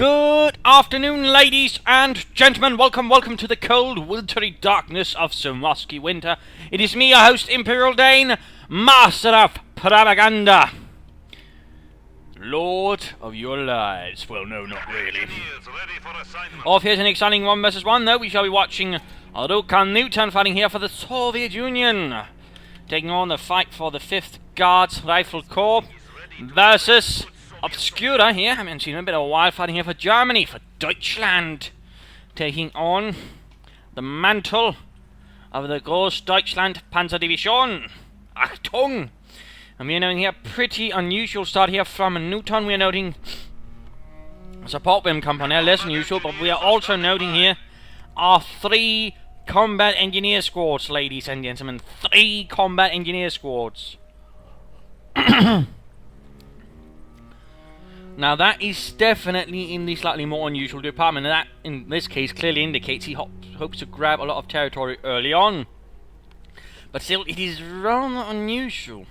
Good afternoon, ladies and gentlemen. Welcome to the cold, wintry darkness of Somoski winter. It is me, your host, Imperial Dane, Master of Propaganda. Lord of your lives. Well, no, not really. Off here's an exciting 1 versus 1, though. We shall be watching RukaNewton fighting here for the Soviet Union, taking on the fight for the 5th Guards Rifle Corps versus Obscua here. I haven't seen a bit of a while fighting here for Germany, for Deutschland, taking on the mantle of the Großdeutschland Panzerdivision. Achtung! And we are noting here a pretty unusual start here from Newton. We are noting support beam company, less unusual, but we are also noting here our 3 combat engineer squads, ladies and gentlemen. 3 combat engineer squads. Now that is definitely in the slightly more unusual department, and that in this case clearly indicates he hopes to grab a lot of territory early on. But still, it is rather unusual.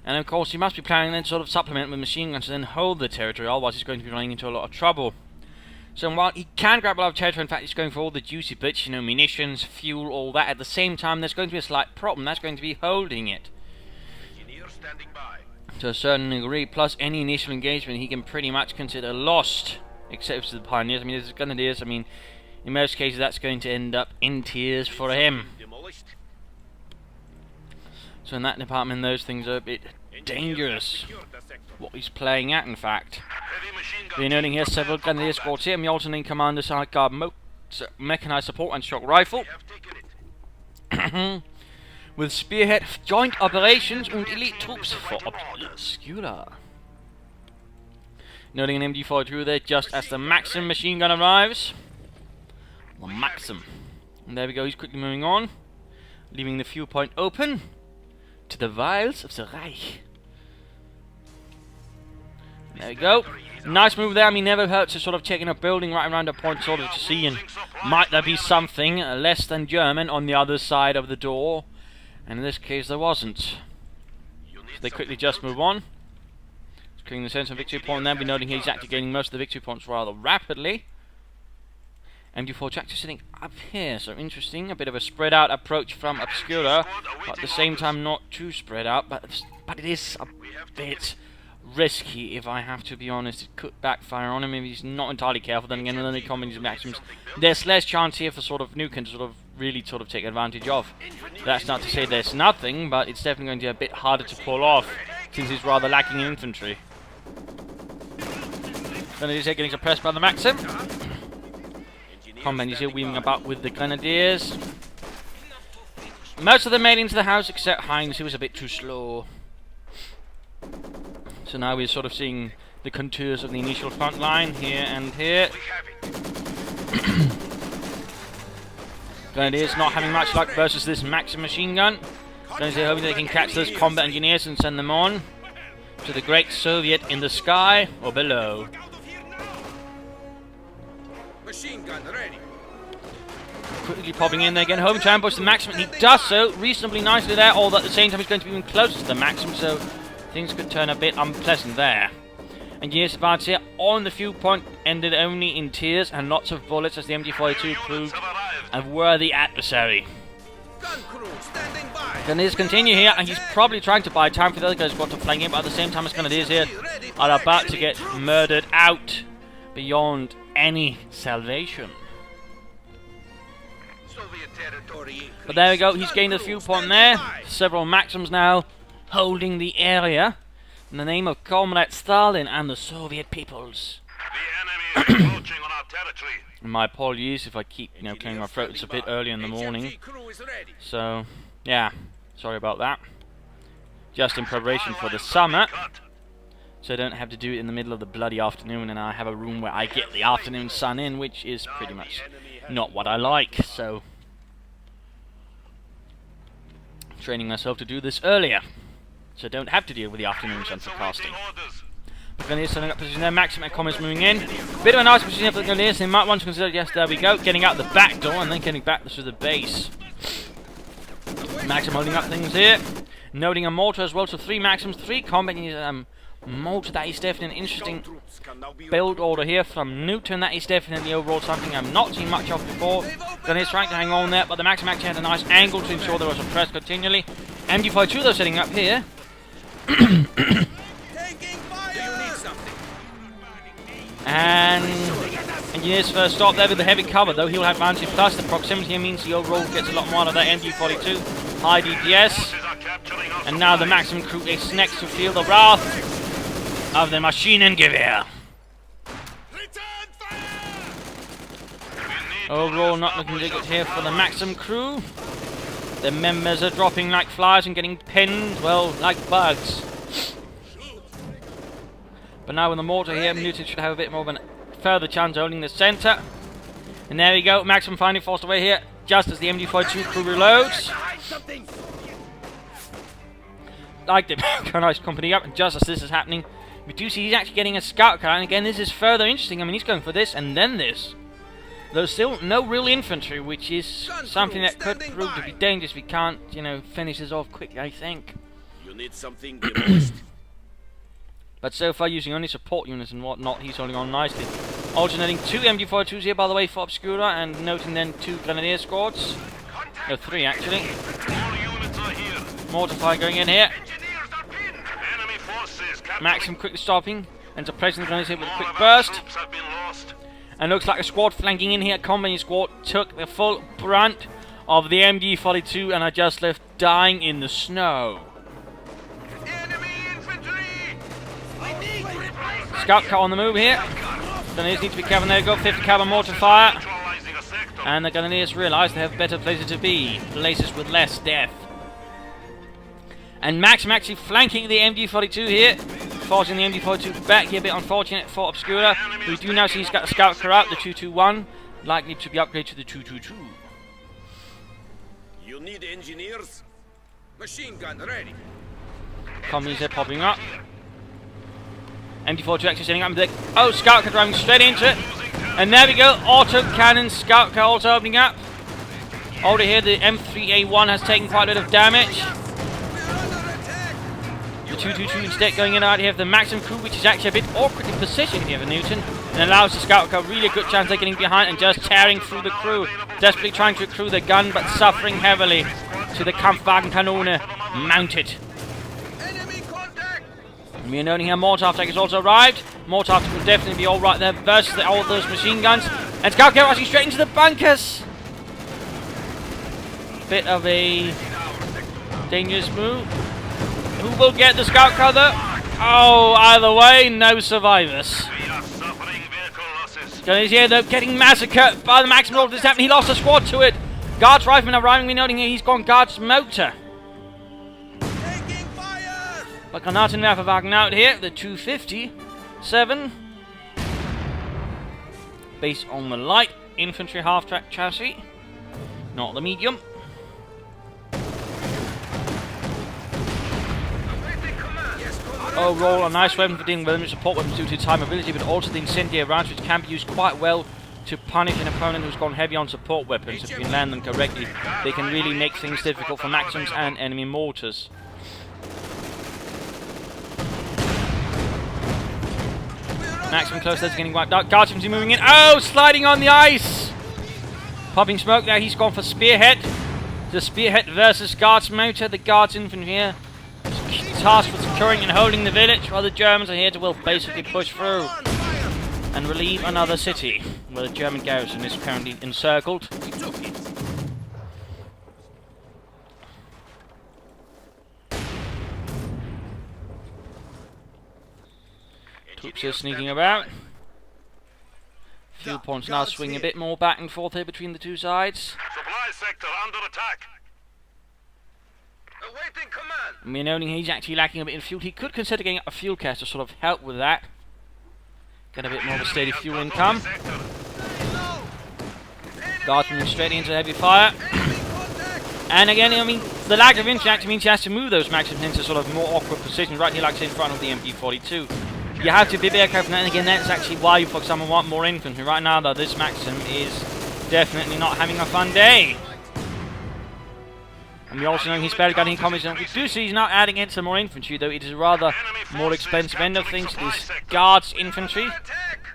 And of course he must be planning then to sort of supplement with machine guns to then hold the territory, otherwise he's going to be running into a lot of trouble. So while he can grab a lot of territory, in fact he's going for all the juicy bits, you know, munitions, fuel, all that, at the same time there's going to be a slight problem. That's going to be holding it to a certain degree, plus any initial engagement he can pretty much consider lost, except for the pioneers. I mean, there's grenadiers. I mean, in most cases that's going to end up in tears for him. So in that department those things are a bit dangerous, what he's playing at, in fact. We're noting here several grenadier squads here, and we also need commander side guard mechanized support and shock rifle. With Spearhead Joint Operations and Elite Troops for Obscua. Noting an MG42 there just as the Maxim machine gun arrives. The Maxim. And there we go, he's quickly moving on, leaving the fuel point open to the vials of the Reich. There we go. Nice move there. I mean, never hurts to sort of checking a building right around a point, sort of to see, and might there be something less than German on the other side of the door. And in this case there wasn't. So they quickly just move on. Clearing the sense of victory point there. We're noting he's actually gaining most of the victory points rather rapidly. MG4 tractor sitting up here, so interesting. A bit of a spread out approach from Obscura, but at the same time not too spread out. But it is a bit risky, if I have to be honest. It could backfire on him if he's not entirely careful. Then again, when they come into maxims, there's less chance here for sort of Nuke to sort of really sort of take advantage of. That's not to say there's nothing, but it's definitely going to be a bit harder to pull off since he's rather lacking in infantry. Grenadiers here getting suppressed by the Maxim. Companies here weaving about with the Grenadiers. Most of them made into the house except Heinz, who was a bit too slow. So now we're sort of seeing the contours of the initial front line here and here. Grenadiers not having much luck versus this Maxim machine gun. Grenadiers hoping they can catch those combat engineers and send them on to the great Soviet in the sky or below. Machine gun ready. Quickly popping in there again, hoping to ambush the Maxim. He does so reasonably nicely there, although at the same time he's going to be even closer to the Maxim, so things could turn a bit unpleasant there. Engineers advance here on the fuel point ended only in tears and lots of bullets as the MG42 proved a worthy adversary. Gun crew standing by. Grenadiers continue here, and he's probably trying to buy time for the other guys to flank in, but at the same time as Grenadiers here are about to get murdered out beyond any salvation. But there we go, he's gained a fuel point there. Several Maxims now holding the area in the name of Comrade Stalin and the Soviet peoples. The enemy is approaching on our territory. My apologies if I keep, clearing my throat. It's a bit early in the morning. So, yeah, sorry about that. Just in preparation for the summer, so I don't have to do it in the middle of the bloody afternoon, and I have a room where I get the afternoon sun in, which is pretty much not what I like, so training myself to do this earlier, so I don't have to deal with the afternoon sun for casting. The Grenadiers setting up position there, Maxim and Comets moving in. Bit of a nice position here for the Grenadiers, they might want to consider, yes, there we go, getting out the back door and then getting back to the base. Maxim holding up things here. Noting a mortar as well, so 3 Maxims, 3 combat mortar. That is definitely an interesting build order here from Newton. That is definitely overall something I've not seen much of before. Grenadiers trying to hang on there, but the Maxim actually had a nice angle to ensure there was a press continually. MG42 though setting up here. Taking fire! Do you need something? And engineers first stop there with the heavy cover, though he'll have advantage. Plus the proximity here means the overall gets a lot more out of that MG42. High DPS. Forces are capturing us. And now the Maxim crew is next to feel the wrath of the machine and gewehr. Overall not looking too good here for the Maxim crew. The members are dropping like flies and getting pinned, well, like bugs. But now with the mortar here, Newton should have a bit more of a further chance of holding the centre. And there we go, Maxim finally forced away here, just as the MG42 crew reloads. Like the nice company up, and just as this is happening, we do see he's actually getting a scout car, and again this is further interesting. I mean, he's going for this and then this. There's still no real infantry, which is something that could prove to be dangerous if we can't, you know, finish this off quick, I think. You need something demolished. But so far, using only support units and whatnot, he's holding on nicely. Alternating 2 MG42s here, by the way, for Obscura, and noting then 2 Grenadier squads. No, 3 actually. All units are here. Mortar fire going in here. Engineers are pinned. Enemy forces capturing. Maxim quickly stopping and suppressing the Grenadiers here with a All quick of our burst. troops have been lost. And looks like a squad flanking in here. Company squad took the full brunt of the MG42 and are just left dying in the snow. Enemy infantry. I need replacement. Scout car on the move here. Grenadiers need to be careful. There you go, 50 caliber mortar fire. Neutralizing a sector. And the Grenadiers realise they have better places to be. Places with less death. And Maxim actually flanking the MG42 here. Forcing the MG42 back here. A bit unfortunate for Obscura. We do now see he's got the scout car out, the 221. Likely to be upgraded to the 222. You need engineers? Machine gun ready. Companies are popping up. MG42 actually setting up. Oh, scout car driving straight into it. And there we go. Auto cannon scout car also opening up. Over here, the M3A1 has taken quite a bit of damage. We're under attack. The 222 instead going in out here for the Maxim crew, which is actually a bit awkwardly positioned here for Newton, and allows the scout car really a good chance of getting behind and just tearing through the crew, desperately trying to accrue the gun but suffering heavily to the Kampfwagenkanone mounted. Enemy contact. And we are noting here Mortar has also arrived. Mortar will definitely be alright there versus all those machine guns. And scout car rushing straight into the bunkers. Bit of a dangerous move. Who will get the scout car though? Oh, either way, no survivors. We are suffering vehicle losses. He's here though, getting massacred by the Maxim Mortar. This happened. He lost a squad to it. Guards rifleman arriving. We're noting here he's gone guards motor. Taking fire. But Granatenwerferwagen out here, the 257. Based on the light infantry half-track chassis, not the medium. Overall, a nice weapon for dealing with enemy support weapons due to its high mobility, but also the incendiary rounds, which can be used quite well to punish an opponent who's gone heavy on support weapons. If you can land them correctly, they can really make things difficult for Maxims and enemy mortars. Maxim close, that's getting wiped out. Guardsman's moving in. Oh, sliding on the ice! Popping smoke there, he's gone for Spearhead. The Spearhead versus Guards motor. The Guards infantry here is tasked with securing and holding the village, while the Germans are here to, well, basically push through and relieve another city, where the German garrison is currently encircled. We took it. Troops are sneaking about. Fuel points now swing a bit more back and forth here between the two sides. Supply sector under attack. Awaiting command. I mean, only he's actually lacking a bit in fuel. He could consider getting a fuel cast to sort of help with that. Get a bit more of a steady fuel income. Guardsman straight into heavy fire. And again, I mean, the lack of infantry actually means he has to move those Maxims into sort of more awkward positions, right here, like in front of the MG42. You have to be very careful, and again, that's actually why you, for example, want more infantry. Right now, though, this Maxim is definitely not having a fun day. And we also know he's barely got any comments. We do see he's now adding in some more infantry, though it is a rather more expensive end of things. It is guards infantry. Attack!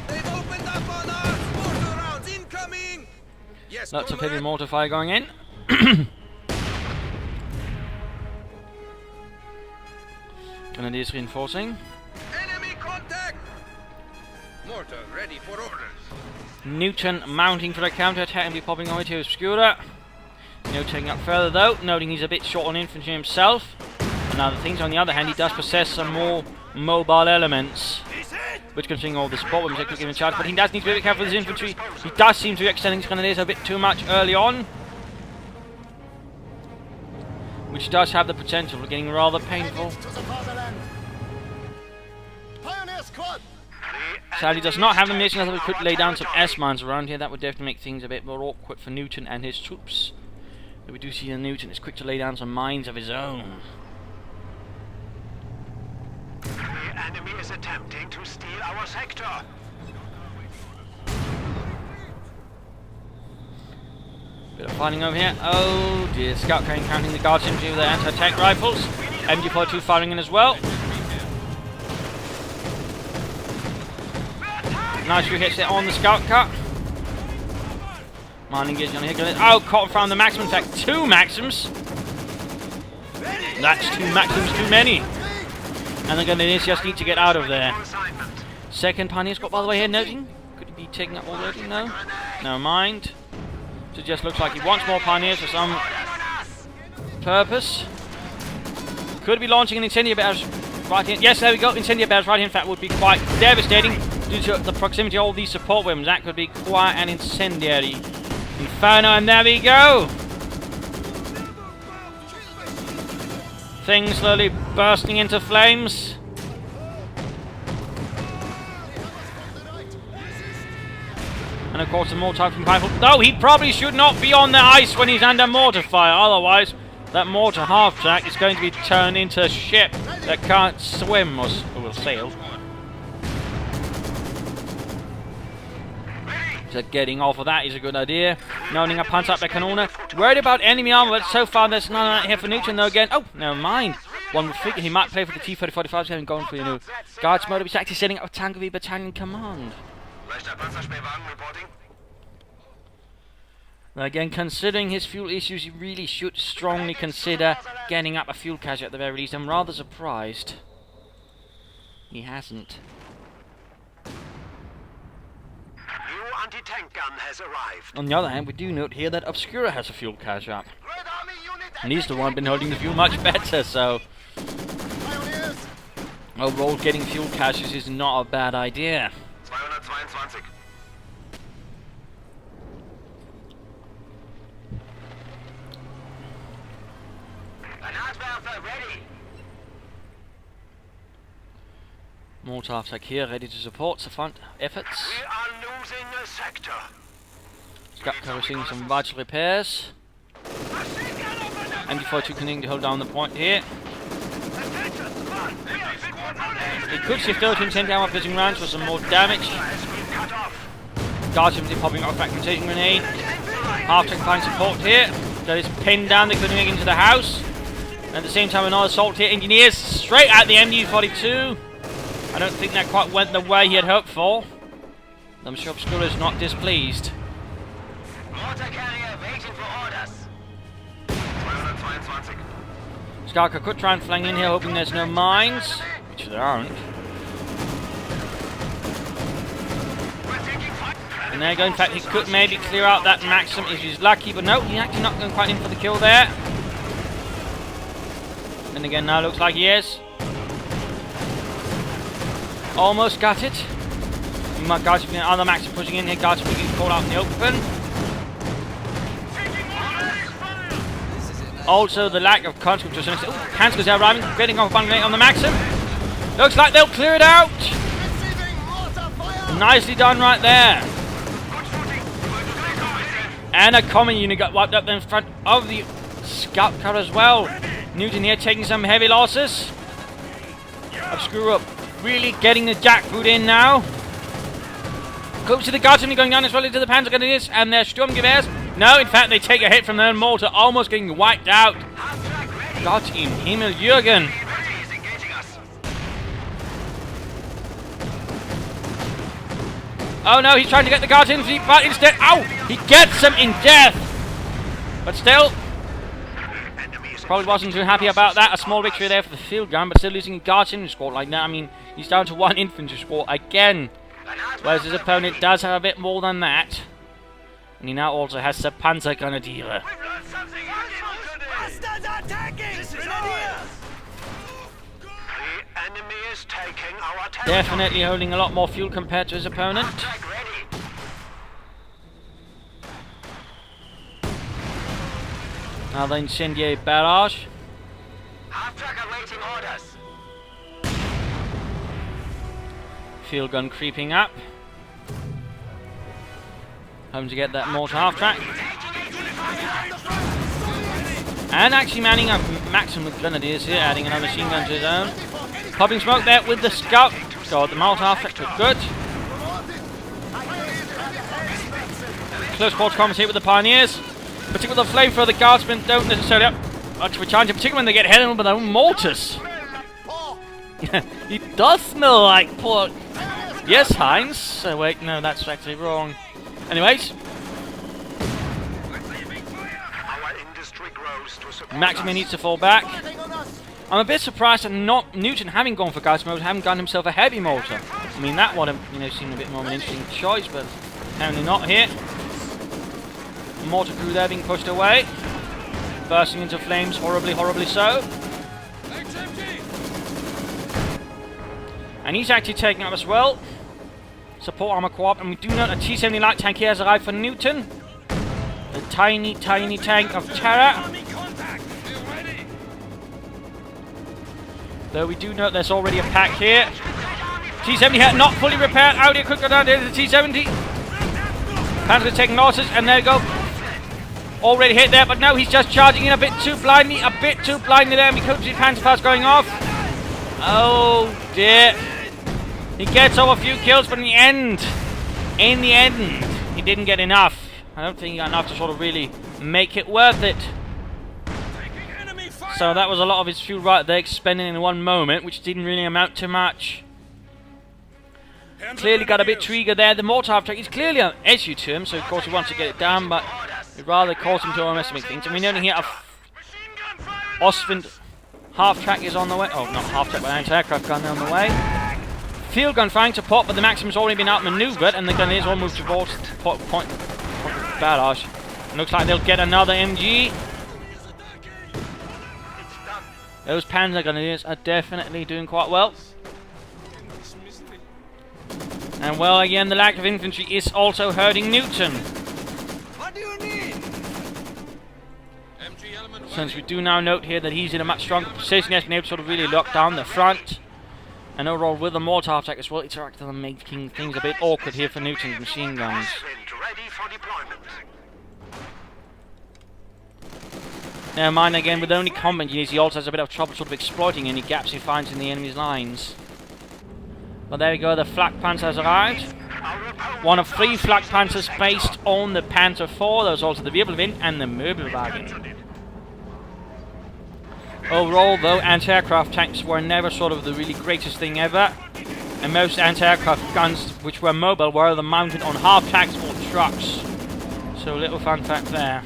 They've opened up on us! Mortar rounds incoming! Yes, Lots of heavy comrade. mortar fire going in. Grenadiers reinforcing. Enemy contact! Mortar ready for orders. Newton mounting for the counter-attack and be popping over to Obscua. No taking up further though, noting he's a bit short on infantry himself. And other things, on the other hand, he does possess some more mobile elements, which considering all the support weapons that could give him a charge, but he does need to be a bit careful with his infantry. He does seem to be extending his grenadiers a bit too much early on, which does have the potential of getting rather painful. Sadly does not have the mission, although we could lay down some S-mines around here. That would definitely make things a bit more awkward for Newton and his troops. But we do see that Newton is quick to lay down some mines of his own. The enemy is attempting to steal our sector. Bit of fighting over here. Oh dear, scout carrying counting the guards infantry with their anti-tank rifles. MG42 firing in as well. Nice few hits there on the scout car. Mining engaging on here. Oh, Cotton found the maximum. In fact, 2 maxims. That's 2 maxims too many. And the Grenadiers just need to get out of there. Second Pioneer squad, by the way, here, noting. Could he be taken up already? No. Never mind. So it just looks like he wants more Pioneers for some purpose. Could be launching an incendiary barrage right here. Yes, there we go. Incendiary barrage right here. In fact, would be quite devastating due to the proximity of all these support weapons. That could be quite an incendiary inferno. And there we go. Things slowly bursting into flames. And of course the mortar from Rifle. Though he probably should not be on the ice when he's under mortar fire. Otherwise, that mortar half-track is going to be turned into a ship that can't swim or will sail. So getting off of that is a good idea. Noting a punch up the Kanona. Worried about enemy armor, but so far there's none of that here for Newton though again. Oh, never mind. One would figure he might play for the T-3045, having gone for, guards mode. He's actually setting up a Tank of Battalion Command. Now again, considering his fuel issues, he really should strongly consider getting up a fuel cache at the very least. I'm rather surprised he hasn't. Anti-tank gun has arrived. On the other hand, we do note here that Obscura has a fuel cache up. And he's the one been holding the fuel much better, so overall getting fuel caches is not a bad idea. 222. Granatwerfer ready. Mortar attack here, ready to support the front efforts. We are losing a sector. Scout carrier seeing some vital repairs. MG42 continuing to hold down the point here. He could shift over to incendiary armor blizzing rounds for some more damage. Guards simply popping off fragmentation grenade. Half-tank flying support here. That is pinned down, they couldn't make it into the house. And at the same time, another assault here. Engineers straight at the MG42. I don't think that quite went the way he had hoped for. I'm sure Obscura is not displeased. Mortar carrier waiting for orders. 222. Skarka could try and flank in here, hoping there's no mines, which there aren't. And there you go. In fact, he could maybe clear out that Maxim if he's lucky, but no, he's actually not going quite in for the kill there. And again, now looks like he is. Almost got it. Guards have been other Maxim pushing in here. Guards have been called out in the open. Also, the lack of conscripts. Hansker's arriving, getting off a grenade on the Maxim. Looks like they'll clear it out. Nicely done right there. And a common unit got wiped up in front of the scout car as well. Newton here taking some heavy losses. Obscura really getting the jackboot in now. Go to the Guardsmen going down as well into the Panzer Grenadiers and their Sturmgewehrs. No, in fact, they take a hit from their own mortar, almost getting wiped out. Gott im Himmel, Jürgen. Oh no, he's trying to get the Guardsmen, but instead, ow! He gets them in death! But still, probably wasn't too happy about that. A small victory there for the field gun, but still losing Guardsmen squad like that. I mean, he's down to 1 infantry squad again. Whereas his opponent does have a bit more than that. And he now also has the Panzer Grenadiere. Definitely holding a lot more fuel compared to his opponent. Now the incendiary barrage. Field gun creeping up. Home to get that mortar half track. And actually manning up maximum grenadiers here, adding another machine gun to his own. Popping smoke there with the scout. Got the mortar half track took good. Close quarter combat here with the pioneers. Particularly the flamethrower, the guardsmen don't necessarily have much of a challenge, particularly when they get hit on with their own mortars. It does smell like pork. Yes, Heinz. Oh, wait, no, that's actually wrong. Anyways. Maximum needs to fall back. I'm a bit surprised that not Newton, having gone for guards mode, haven't gotten himself a heavy mortar. I mean, that would have, seemed a bit more of an interesting choice, but apparently not here. Mortar crew there being pushed away. Bursting into flames, horribly, horribly so. And he's actually taking up as well. Support armor co-op, and we do note a T-70 light tank here has arrived for Newton. The tiny, tiny tank of terror. Though we do note there's already a pack here. T-70 here, not fully repaired. Out here, quick go down there to the T-70. Panzer taking losses, and there you go. Already hit there, but no, he's just charging in a bit too blindly there, and we could see Panzerfaust going off. Oh dear. He gets over a few kills, but in the end, he didn't get enough. I don't think he got enough to sort of really make it worth it. So that was a lot of his fuel right there, expending in one moment, which didn't really amount to much. Clearly got a bit trigger there. The mortar half track is clearly an issue to him, so of course he wants to get it down, but he'd rather cause him to overestimate things. And we know here a Ostwind half track is on the way. Oh, not half track, but anti-aircraft gun on the way. Field gun trying to pop, but the Maxim's already been outmaneuvered, and the Grenadiers all moved towards point barrage. And looks like they'll get another MG. Those Panzer Grenadiers are definitely doing quite well. And well, again, the lack of infantry is also hurting Newton. What do you need? Since we do now note here that he's in a much stronger position, he has been able to sort of really lock down the front. And overall, with the mortar attack as well, it's actually making things a bit awkward here for Newton's machine guns. Never mind, again, with only combat units, he also has a bit of trouble sort of exploiting any gaps he finds in the enemy's lines. But there we go, the Flak Panzer has arrived. One of 3 Flak Panzers based on the Panzer IV. There's also the Wirbelwind and the Möbelwagen. Overall, though, anti-aircraft tanks were never sort of the really greatest thing ever. And most anti-aircraft guns, which were mobile, were either mounted on half-tracks or trucks. So a little fun fact there.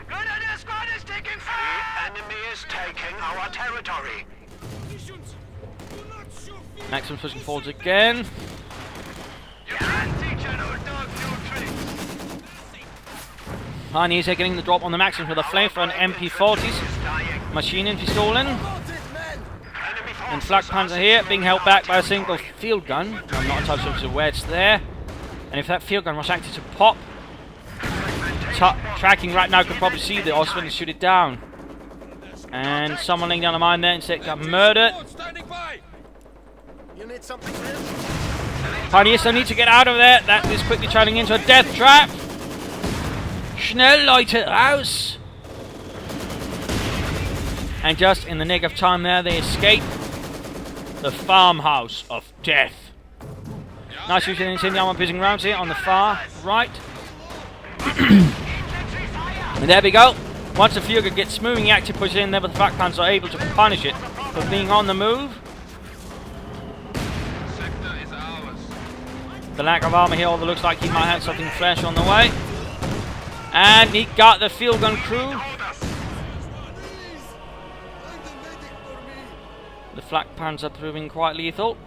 Grenadier squad is taking fire! The enemy is taking our territory. Maxim's pushing forwards again. Pioneers are getting the drop on the Maxim with a flamethrower and MP40s. Machine infantry stolen. And Flak Panzer here being held back by a single field gun. I'm not entirely sure where it's there. And if that field gun was active to pop, tracking right now could probably see the Ostwind and shoot it down. And someone laying down a mine there instead got murdered. Pioneers still need to get out of there. That is quickly turning into a death trap. Schnell, Leute, raus! And just in the nick of time there, they escape the farmhouse of death. Nice use of the incendiary armor buzzing around here on the far right. And there we go. Once the Fuga gets moving, he actually pushes in there, but the flak panzers are able to punish it for being on the move. The lack of armor here, although looks like he might have something fresh on the way. And he got the field gun crew. The flak panzer proving quite lethal.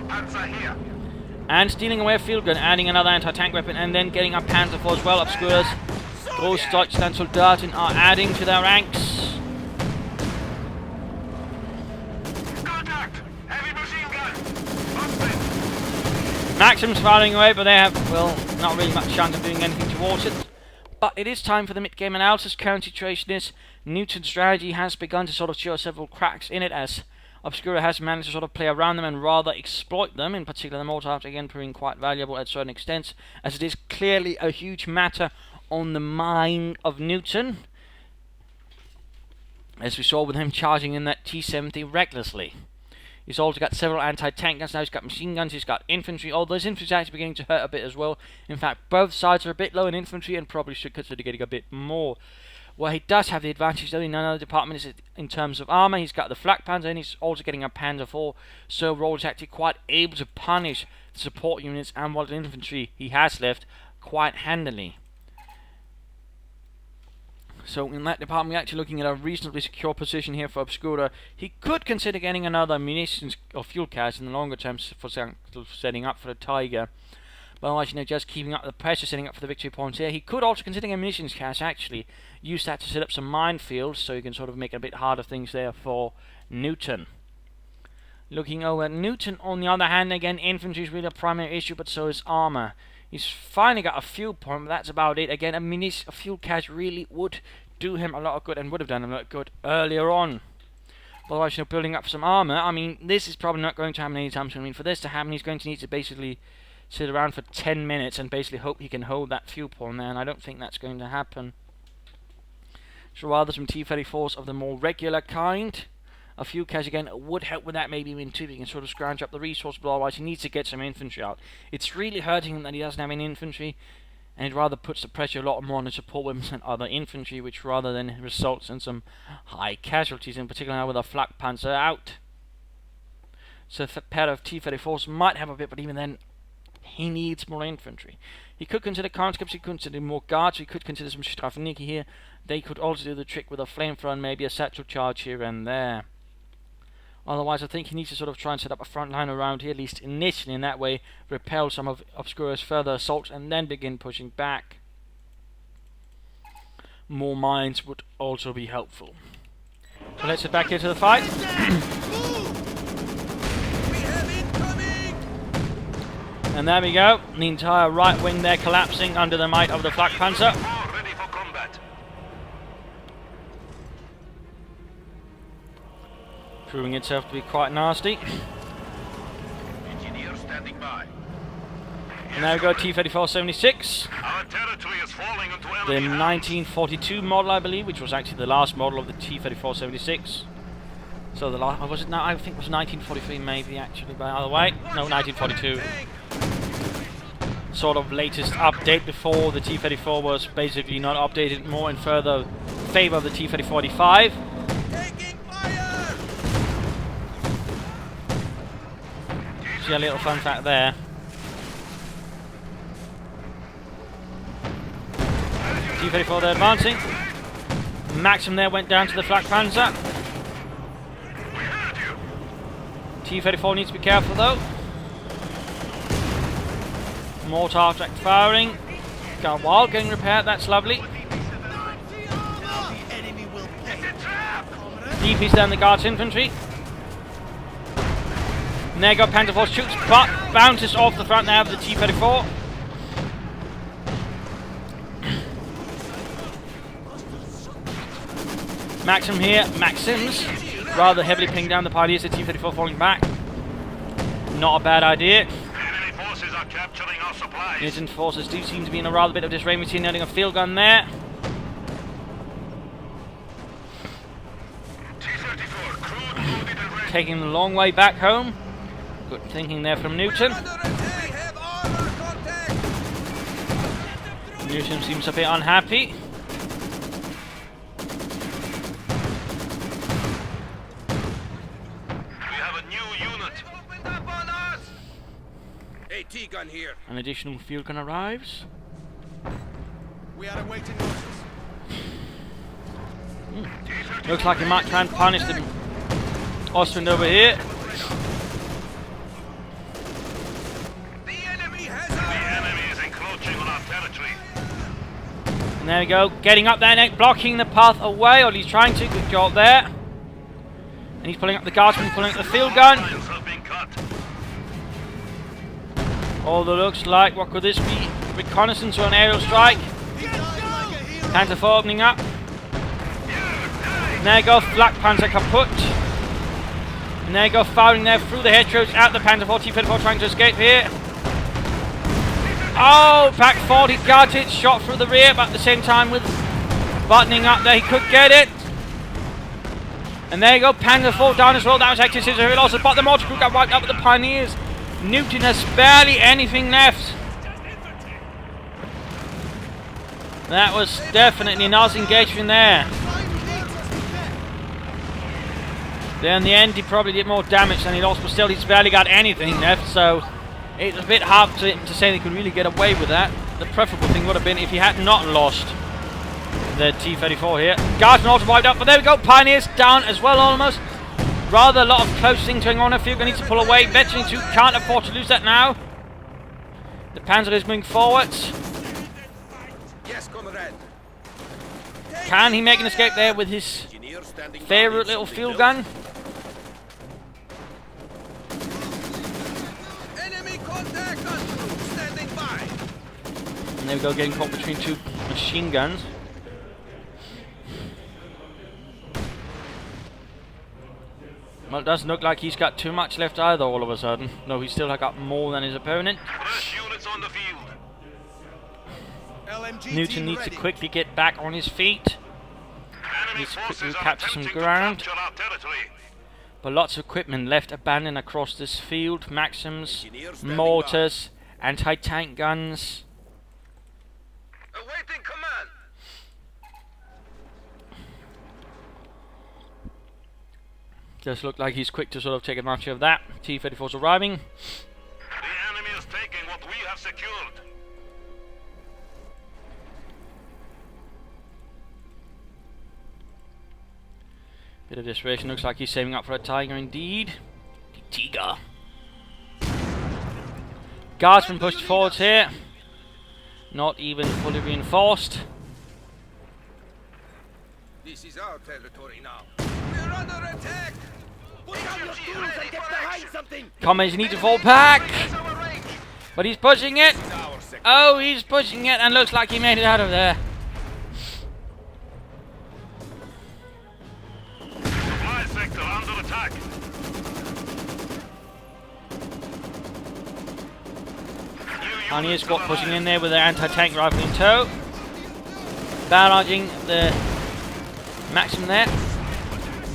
Panzer here. And stealing away a field gun, adding another anti-tank weapon, and then getting a Panzer IV as well. Obscua's Großdeutschland-Soldaten are adding to their ranks. Contact! Heavy machine gun! Maxim's firing away, but they have, well, not really much chance of doing anything towards it. But it is time for the mid-game analysis. Current situation is Newton's strategy has begun to sort of show several cracks in it, as Obscua has managed to sort of play around them and rather exploit them, in particular the mortar again proving quite valuable at certain extents, as it is clearly a huge matter on the mind of Newton, as we saw with him charging in that T-70 recklessly. He's also got several anti-tank guns now, he's got machine guns, he's got infantry, although his infantry is actually beginning to hurt a bit as well. In fact, both sides are a bit low in infantry and probably should consider getting a bit more. Well, he does have the advantage though in another department is in terms of armor. He's got the flak panzer and he's also getting a Panzer IV, so Roll is actually quite able to punish the support units and what infantry he has left quite handily. So in that department, we're actually looking at a reasonably secure position here for Obscura. He could consider getting another munitions or fuel cache in the longer term for setting up for the Tiger. But otherwise, you know, just keeping up the pressure, setting up for the victory points here. He could also consider a munitions cache, actually. Use that to set up some minefields, so you can sort of make a bit harder things there for Newton. Looking over at Newton, on the other hand, again, infantry is really a primary issue, but so is armor. He's finally got a fuel point, but that's about it. Again, a fuel cache really would do him a lot of good and would have done him a lot of good earlier on. But otherwise, you know, building up some armor, I mean, this is probably not going to happen anytime soon. I mean, for this to happen, he's going to need to basically sit around for 10 minutes and basically hope he can hold that fuel point there, and I don't think that's going to happen. So rather some T-34s of the more regular kind. A fuel cache again would help with that, maybe in 2, he can sort of scrounge up the resource, but otherwise he needs to get some infantry out. It's really hurting him that he doesn't have any infantry, and it rather puts the pressure a lot more on the support weapons and other infantry, which rather than results in some high casualties, in particular now with a flak panzer out. So a pair of T-34s might have a bit, but even then, he needs more infantry. He could consider conscripts, he could consider more guards, he could consider some Strafniki here. They could also do the trick with a flamethrower and maybe a satchel charge here and there. Otherwise, I think he needs to sort of try and set up a front line around here, at least initially, in that way, repel some of Obscura's further assaults and then begin pushing back. More mines would also be helpful. So let's head back here to the fight. And there we go, the entire right wing there collapsing under the might of the flak panzer. Ready for combat. Proving itself to be quite nasty. Engineer standing by. And there we go, T-34-76. Our territory is falling into The enemy hands. 1942 model, I believe, which was actually the last model of the T-34-76. So the last, was it now? I think it was 1943, maybe actually. By the way, no, 1942. Sort of latest update before the T-34 was basically not updated more in further favor of the T-34-85. Taking fire! See a little fun fact there. T-34 they're advancing. Maxim there went down to the flak panzer. T-34 needs to be careful though. Mortar direct firing. Got a wall getting repaired, that's lovely. DP's down the guards infantry. And there you go, Panzer IV shoots, but bounces off the front there of the T-34. Maxim here, Maxims, rather heavily pinged down the pioneers, the T-34 falling back. Not a bad idea. Enemy forces are capturing our supplies. Newton's forces do seem to be in a rather bit of disarray. We've seen noting a field gun there. T-34, crude, loaded and ready. Taking the long way back home. Good thinking there from Newton. Under attack. We have armor contact. Newton seems a bit unhappy. We have a new unit. Opened up on us. AT gun here. An additional field gun arrives. We are awaiting orders. Looks like he might try and punish the Austrian over here. The enemy has The our enemy is encroaching on our territory. And there we go, getting up there, blocking the path away, or he's trying to. Good job there. And he's pulling up the guardsman, pulling up the field gun. Lines have been cut. Although looks like, what could this be? Reconnaissance or an aerial strike? Panzer IV opening up. And there you go, flak Panzer kaput. And there you go, firing there through the hedgerows at the Panzer IV. T-34 trying to escape here. Oh, back 40 guards it, shot through the rear, but at the same time with buttoning up there, he could get it. And there you go, Panzer IV down as well. That was active scissor loss, but the mortar crew got wiped up with the Pioneers. Newton has barely anything left. That was definitely a nice engagement there. There in the end, he probably did more damage than he lost, but still he's barely got anything left, so it's a bit hard to say they could really get away with that. The preferable thing would have been if he had not lost the T-34 here. Guardsman also wiped up, but there we go, Pioneers down as well almost. Rather a lot of close things going on. I feel going to need to pull away. Veteran 2 can't afford to lose that now. The Panzer is moving forwards. Yes, comrade. Can he make an escape there with his Engineer standing by. favourite little field gun? Enemy contact on crew standing by. And there we go, getting caught between two machine guns. Well, it doesn't look like he's got too much left either all of a sudden. No, he's still got more than his opponent. Fresh units on the field. LMG Newton needs to quickly get back on his feet. Enemy Needs to quickly forces are capture some attempting to ground. capture our territory. But lots of equipment left abandoned across this field. Maxims, Engineers standing mortars, anti-tank guns. Awaiting command. Just look like he's quick to sort of take advantage of that. T-34's arriving. The enemy is taking what we have secured. Bit of desperation, looks like he's saving up for a Tiger indeed. The Tiger. Guardsmen pushed forwards here. Not even fully reinforced. This is our territory now. We're under attack. Put down your tools and get behind something. Comrades need to fall back. But he's pushing it. Our sector. Oh, he's pushing it and looks like he made it out of there. Supply sector under attack. Pioneer squad pushing in there with their anti-tank rifle in tow. Barraging the Maxim there.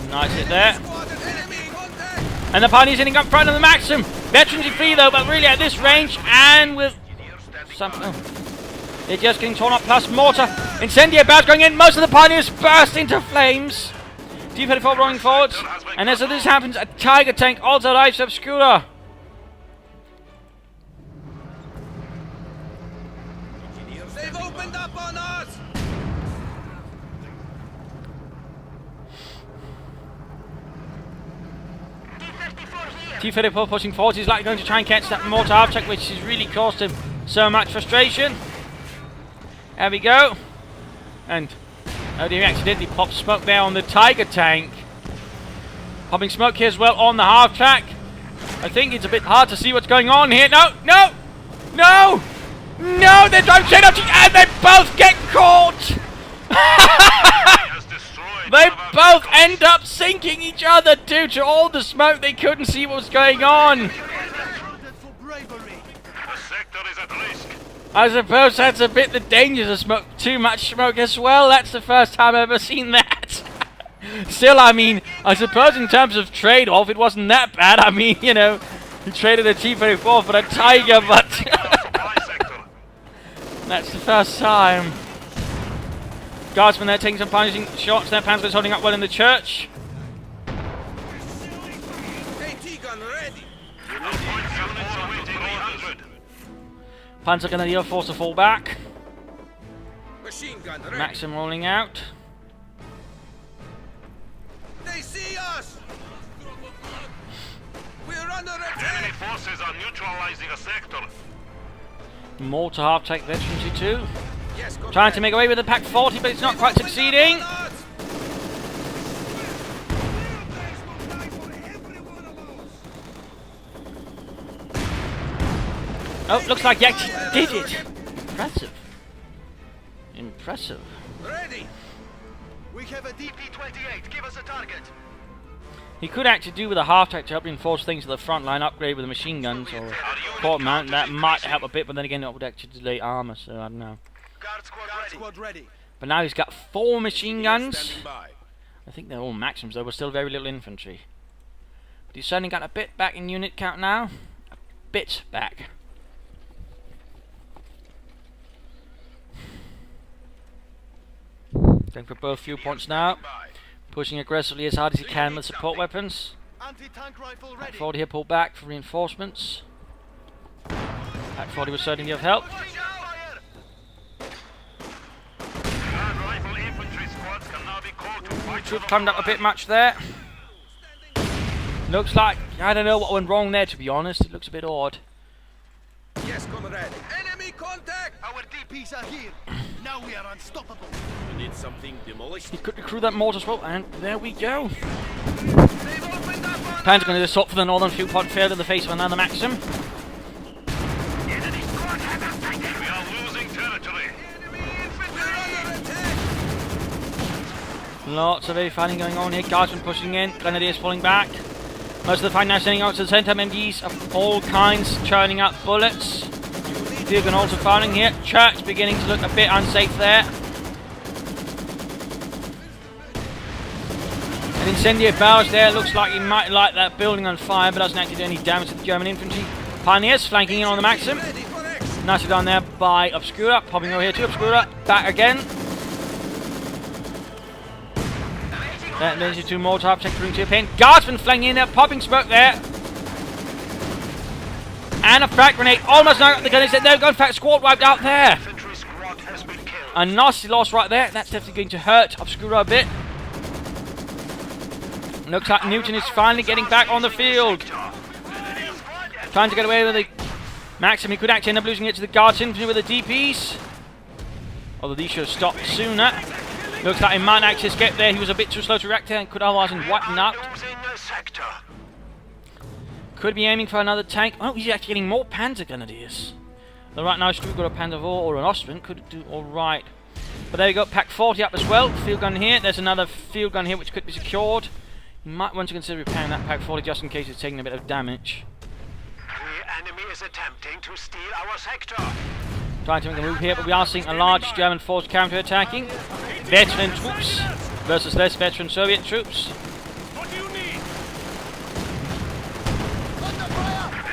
Nice hit there. Enemy contact. And the Pioneers ending up front of the Maxim. Veterans in free though, but really at this range and with some... Oh. They're just getting torn up, plus mortar. Incendiary barrage going in. Most of the Pioneers burst into flames. T-34 rolling forwards. And as this happens, a Tiger tank also arrives to Obscua. They've opened up on us. T-34 pushing forward. He's likely going to try and catch that mortar half check, which has really caused him so much frustration. There we go. And oh, he accidentally popped smoke there on the Tiger tank. Popping smoke here as well on the half track. I think it's a bit hard to see what's going on here. No, no, no, no! They're driving straight up to and they both get caught. They both end up sinking each other due to all the smoke. They couldn't see what was going on. The I suppose that's a bit the dangers of smoke. Too much smoke as well. That's the first time I've ever seen that. Still, I mean, I suppose in terms of trade-off, it wasn't that bad. I mean, you know, he traded a T-34 for a Tiger, but that's the first time. Guardsmen there taking some punishing shots. Their Panzer's holding up well in the church. AT gun ready. Panzer Grenadier forced to fall back. Machine gun ready. Maxim rolling out. They see us. We're under Enemy attack. forces are neutralizing a sector. Mortar half-tank veteran T2. Yes, Trying to make away with the Pack 40, but it's not quite succeeding. Oh, looks like he actually did it. Impressive. Impressive. Ready. We have a DP-28. Give us a target. He could actually do with a half-track to help reinforce things to the front line, upgrade with the machine guns or a quarter mount. That might help a bit, but then again, it would actually delay armor, so I don't know. Guard squad ready. But now he's got 4 machine guns. Standing by. I think they're all Maxims, though. We're still very little infantry. But he's certainly got a bit back in unit count now. A bit back. Going for both viewpoints now. Pushing aggressively as hard as he can with support weapons. Anti-tank rifle Pack 40 here pulled back for reinforcements. Pack 40 was certainly of help. Rifle infantry squads can now be called to fight. Troop climbed up a bit much there. Looks like, I don't know what went wrong there, to be honest. It looks a bit odd. Yes, comrade. Enemy contact. Our DPs are here. Now we are unstoppable. You need something demolished. He could recruit that mortar as well, and there we go. Panzer going to assault for the northern viewport, failed in the face of another Maxim. Enemy squad has us taken. We are losing territory. We're under attack. Lots of heavy fighting going on here. Guardsmen pushing in, Grenadiers falling back. Most of the fighting now sending out to the centre. MGs of all kinds churning out bullets. Field gun also firing here. Church beginning to look a bit unsafe there. An incendiary barrage there. Looks like he might light that building on fire, but doesn't actually do any damage to the German infantry. Pioneers flanking in on the Maxim. Ready for action. Nicely done there by Obscua. Popping over here to Obscua. Back again. That leads you to more top sectoring to your pain. Guardsmen flanking in there, popping smoke there. And a frag grenade. Almost knocked out the gun. He said no, gun fact squad wiped out there. Infantry squad has been killed. A nasty loss right there. That's definitely going to hurt Obscura a bit. Looks like Newton is finally getting back on the field. Trying to get away with the Maxim. He could actually end up losing it to the Guards infantry with the DPs. Although these should have stopped sooner. Looks like he might actually escape there. He was a bit too slow to react there and could otherwise have wiped him out. Losing the sector. Could be aiming for another tank. Oh, he's actually getting more Panzer Grenadiers. So right now, if we've got a Panzer IV or an Austrian, could do alright. But there you go, Pack 40 up as well. Field gun here. There's another field gun here which could be secured. You might want to consider repairing that Pack 40 just in case it's taking a bit of damage. The enemy is attempting to steal our sector. Trying to make a move here, but we are seeing a large German force counter-attacking. Veteran troops versus less veteran Soviet troops.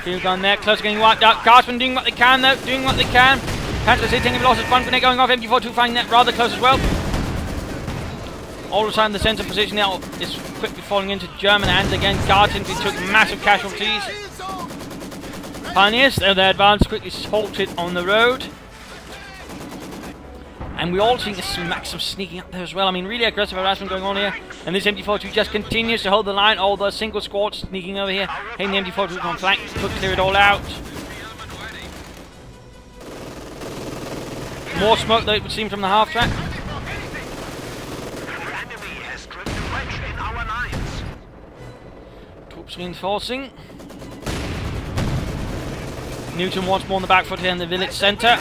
Field gun there, close to getting wiped out. Guardsmen doing what they can though, doing what they can. Panzers hitting him, losses, one grenade going off. MG42 finding that rather close as well. All the time the centre position now is quickly falling into German hands again. Guards infantry took massive casualties. Pioneers, their advance quickly halted on the road. And we all see this Maxim sneaking up there as well. I mean, really aggressive harassment going on here. And this MG42 just continues to hold the line. All the single squads sneaking over here. Hitting the MG42 on flank. Could clear it all out. More smoke though it would seem from the half track. The enemy has driven a wedge in our lines. Troops reinforcing. Newton once more on the back foot here in the village centre.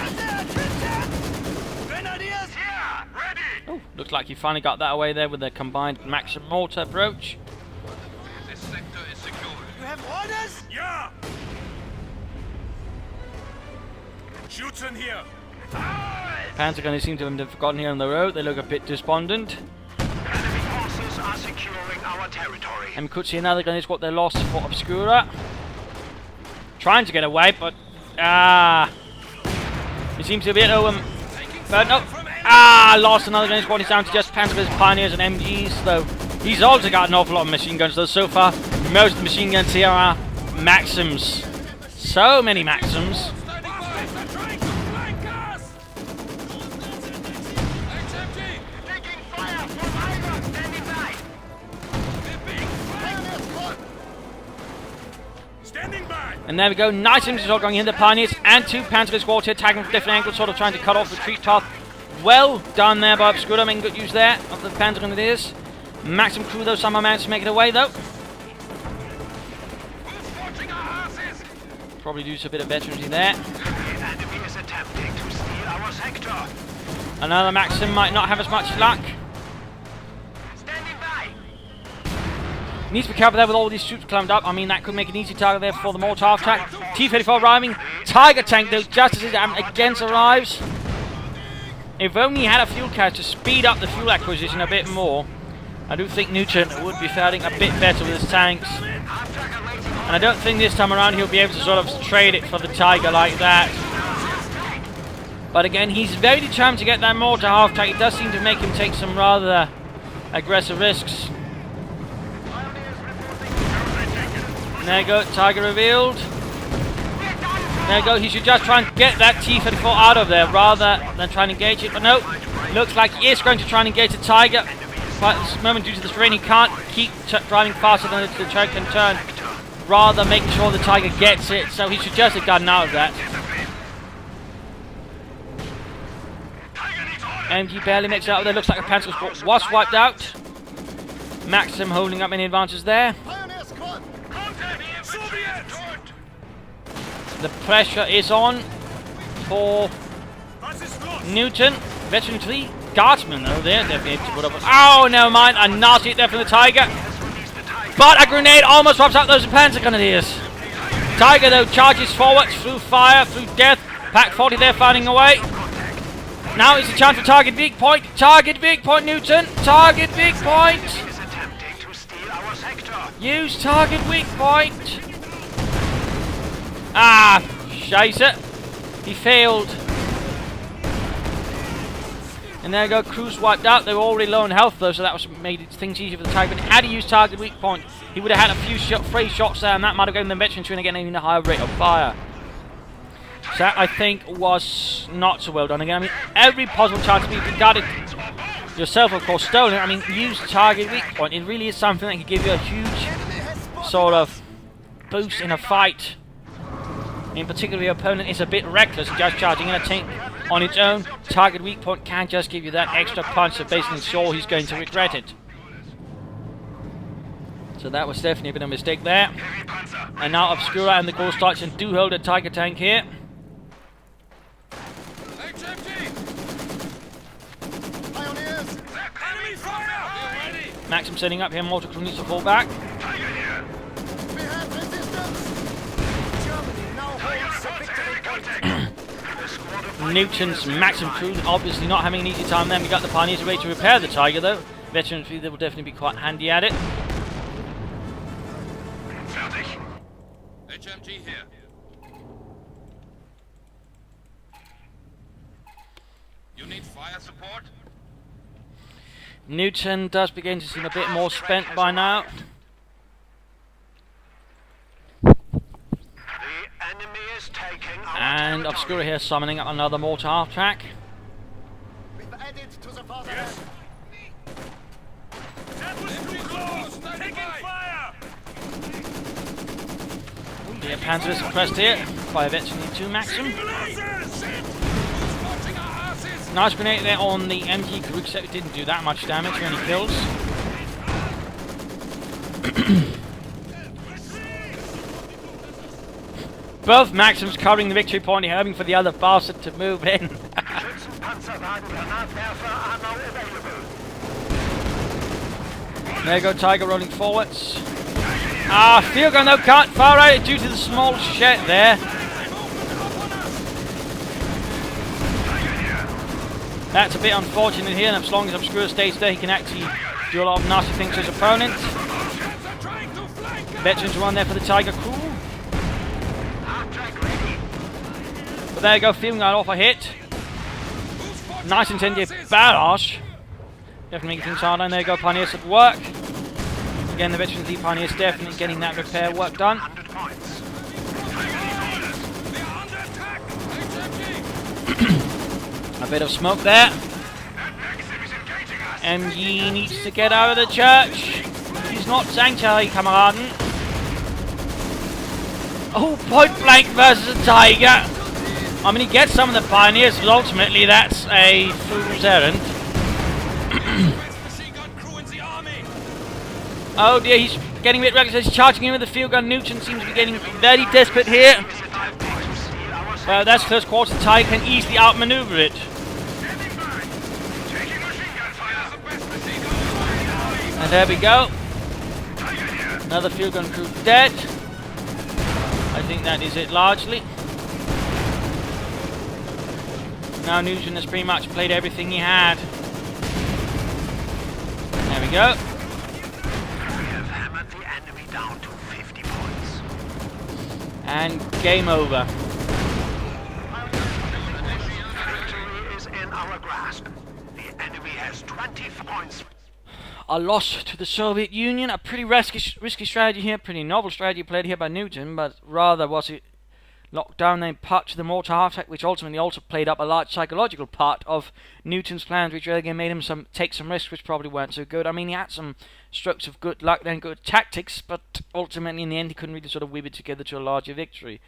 Oh, looks like he finally got that away there with the combined Maxim mortar approach. This sector is secure. You have orders? Yeah. Schützen here. Panzer gunners seem to have forgotten here on the road. They look a bit despondent. Enemy forces are securing our territory. And we could see another gunner squad they lost for Obscura. Trying to get away, but he seems to be a bit but no. Lost another gunner squad. He's down to just Panzers, Pioneers, and MGs. Though he's also got an awful lot of machine guns. Though so far, most of the machine guns here are Maxims. So many Maxims. And there we go, nice images all going in. The Pioneers and 2 Panzer squads here, tagging from different angles, sort of trying to cut off the retreat path. Well done there by Obscura, making good use there of the Panzer Grenadiers. Maxim crew though, somehow managed to make it away though. Probably due to a bit of veterancy there. The enemy is attempting to steal our sector. Another Maxim might not have as much luck. Standing by. Needs to be careful there with all these troops climbed up. I mean, that could make an easy target there for the mortar attack. T-34 arriving. Tiger tank, though, just as it against arrives. If only he had a fuel cache to speed up the fuel acquisition a bit more, I do think Newton would be faring a bit better with his tanks. And I don't think this time around he'll be able to sort of trade it for the Tiger like that. But again, he's very determined to get that mortar half tank. It does seem to make him take some rather aggressive risks. There you go, Tiger revealed. There you go, he should just try and get that T-34 out of there rather than try and engage it. But no, looks like he is going to try and engage the Tiger. But at this moment, due to the rain, he can't keep driving faster than the train can turn. Rather making sure the Tiger gets it, so he should just have gotten out of that. MG barely makes it out of there. Looks like a Panzer squad was wiped out. Maxim holding up any advances there. The pressure is on for Newton. Veteran 3 Guardsman though, they're definitely able to put up. Oh, never mind. A nasty hit there from the Tiger. But a grenade almost wipes out those Panzer Grenadiers. Tiger though charges forward through fire, through death. Pack 40 there fighting away. Now it's a chance for target weak point. Target weak point, Newton. Target weak point. Use target weak point. Scheisse. He failed. And there you go, crews wiped out. They were already low on health though, so that was made things easier for the Tiger. But had he used target weak point, he would have had a few free shots there, and that might have given the veteran to get even a higher rate of fire. So that, I think, was not so well done. Again, I mean, every possible chance to be regarded yourself, of course, stolen. I mean, use target weak point. It really is something that can give you a huge sort of boost in a fight. In particular, the opponent is a bit reckless, just charging in a tank on its own. Target weak point can just give you that extra punch to basically ensure he's going to regret it. So that was definitely a bit of a mistake there. And now Obscura and the Ghost Archer do hold a Tiger tank here. Maxim setting up here, mortar crew needs to fall back. Newton's Maxim crew obviously not having an easy time then. We got the Pioneers ready to repair the Tiger though. Veterans, they will definitely be quite handy at it. HMG here. You need fire support? Newton does begin to seem a bit more spent by now. And Obscura here summoning up another mortar half track. We've added to the yes. That was too close! Taking fire! The Panzer is suppressed here by eventually 2 Maxim. Nice grenade there on the MG crew, except it didn't do that much damage, only kills. Both Maxims covering the victory point, hoping for the other bastard to move in. There you go, Tiger rolling forwards. Field gun though can't fire out due to the small shed there. That's a bit unfortunate here, and as long as Obscua stays there, he can actually do a lot of nasty things to his opponent. Veterans run there for the Tiger Crew. But there you go, feeling that off a hit. Nice intended barrage. Definitely making things harder, and there you go, Pioneers at work. Again, the Veterans League Pioneers definitely getting that repair work done. A bit of smoke there. MG needs to get out of the church. He's not sanctuary, Kameraden. Oh, point blank versus a Tiger. I mean, he gets some of the Pioneers, but ultimately that's a fool's errand. Oh dear, he's getting a bit reckless. He's charging in with the field gun. Newton seems to be getting very desperate here. Well, that's first quarter. The Tiger can easily outmaneuver it. And there we go. Another field gun crew dead. I think that is it largely. Now Newton has pretty much played everything he had. There we go. We have hammered the enemy down to 50 points. And game over. Victory is in our grasp. The enemy has 20 points. A loss to the Soviet Union. A pretty risky strategy here. Pretty novel strategy played here by Newton, but rather was it locked down then part to the mortar half attack, which ultimately also played up a large psychological part of Newton's plans, which again made him take some risks which probably weren't so good. I mean, he had some strokes of good luck and good tactics, but ultimately in the end he couldn't really sort of weave it together to a larger victory.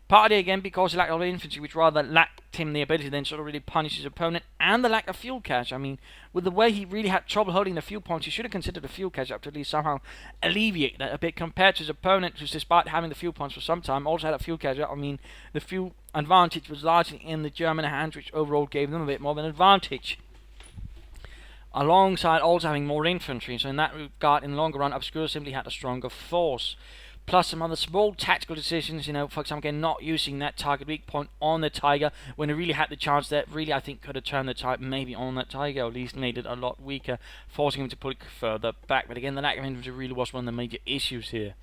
Partly again because he lacked of infantry, which rather lacked him the ability to then sort of really punish his opponent, and the lack of fuel cache. I mean, with the way he really had trouble holding the fuel points, he should have considered the fuel cache up to at least somehow alleviate that a bit compared to his opponent, who despite having the fuel points for some time, also had a fuel cache up. I mean, the fuel advantage was largely in the German hands, which overall gave them a bit more of an advantage, alongside also having more infantry. So in that regard, in the longer run, Obscua simply had a stronger force. Plus some other small tactical decisions, you know, for example, again, not using that target weak point on the Tiger when he really had the chance that really, I think, could have turned the tide maybe on that Tiger, or at least made it a lot weaker, forcing him to pull it further back. But again, the lack of infantry really was one of the major issues here.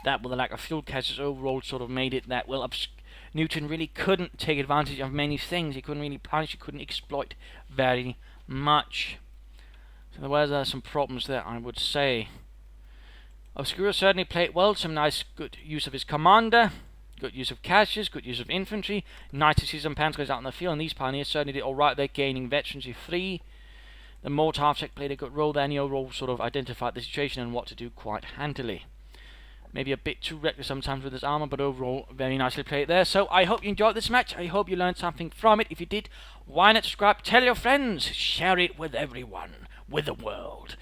That, with the lack of fuel caches overall, sort of made it that, well, Newton really couldn't take advantage of many things. He couldn't really punish, he couldn't exploit very much. So there were some problems there, I would say. Obscua certainly played well, some nice good use of his commander, good use of caches, good use of infantry, nice to see some panzers out in the field, and these Pioneers certainly did alright. They're gaining veterancy 3. The mortar half-check played a good role there, and he overall sort of identified the situation and what to do quite handily. Maybe a bit too reckless sometimes with his armor, but overall very nicely played there. So I hope you enjoyed this match. I hope you learned something from it. If you did, why not subscribe, tell your friends, share it with everyone, with the world.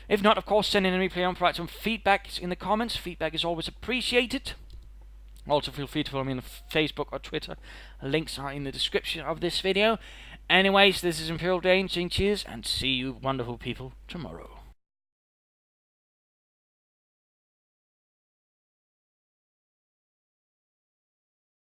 If not, of course, send in a replay on, provide some feedback in the comments. Feedback is always appreciated. Also, feel free to follow me on Facebook or Twitter. Links are in the description of this video. Anyways, this is Imperial Dane saying cheers, and see you wonderful people tomorrow.